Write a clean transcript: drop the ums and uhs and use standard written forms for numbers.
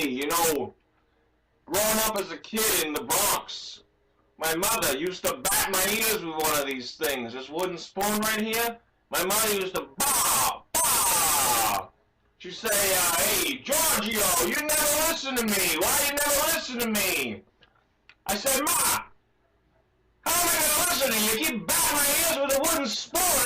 way. You know, growing up as a kid in the Bronx, my mother used to bat my ears with one of these things. This wooden spoon right here. My mother used to bah, bah. She'd say, hey, Giorgio, you never listen to me. Why you never listen to me? I said, Ma, how am I going to listen to you? You keep batting my ears with a wooden spoon.